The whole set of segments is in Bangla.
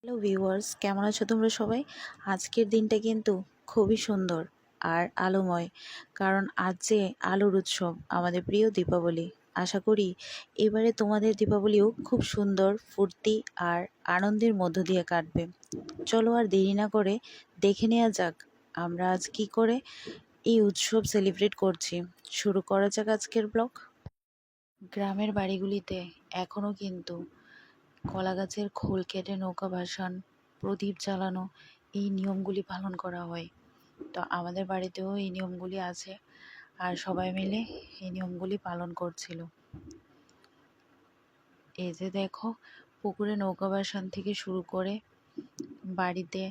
হ্যালো ভিউয়ার্স, কেমন আছো তোমরা সবাই? আজকের দিনটা কিন্তু খুবই সুন্দর আর আলোময়, কারণ আজ যে আলোর উৎসব, আমাদের প্রিয় দীপাবলি। আশা করি এবারে তোমাদের দীপাবলিও খুব সুন্দর, ফুর্তি আর আনন্দের মধ্য দিয়ে কাটবে। চলো আর দেরি না করে দেখে নেওয়া যাক আমরা আজ কি করে এই উৎসব সেলিব্রেট করছি। শুরু করা যাক আজকের ব্লগ। গ্রামের বাড়িগুলিতে এখনও কিন্তু কলা গাছের খোল কেটে নৌকা ভাসান, প্রদীপ জ্বালানো, এই নিয়মগুলি পালন করা হয়। তো আমাদের বাড়িতেও এই নিয়মগুলি আছে, আর সবাই মিলে এই নিয়মগুলি পালন করছিল। এই যে দেখো, পুকুরে নৌকা ভাসান থেকে শুরু করে বাড়িতে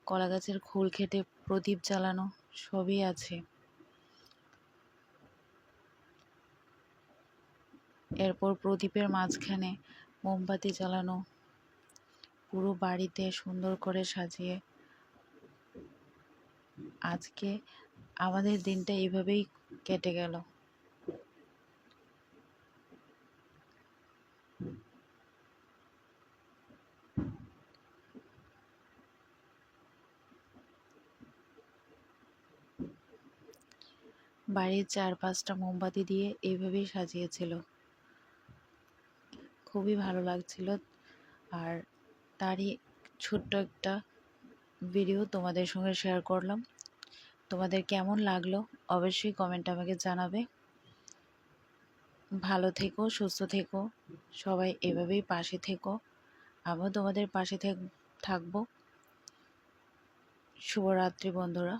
কলা গাছের খোল কেটে প্রদীপ জ্বালানো সবই আছে। এরপর প্রদীপের মাঝখানে মোমবাতি জ্বালানো, পুরো বাড়িতে সুন্দর করে সাজিয়ে আজকে আমাদের দিনটা এইভাবেই কেটে গেল। বাড়ির 4-5টা মোমবাতি দিয়ে এইভাবেই সাজিয়েছিল, খুবই ভালো লাগছিল। আর তারই ছোট্ট একটা ভিডিও তোমাদের সঙ্গে শেয়ার করলাম। তোমাদের কেমন লাগলো অবশ্যই কমেন্টে আমাকে জানাবে। ভালো থেকো, সুস্থ থেকো, সবাই এভাবেই পাশে থেকো। আমিও তোমাদের পাশে থাকবো। শুভরাত্রি বন্ধুরা।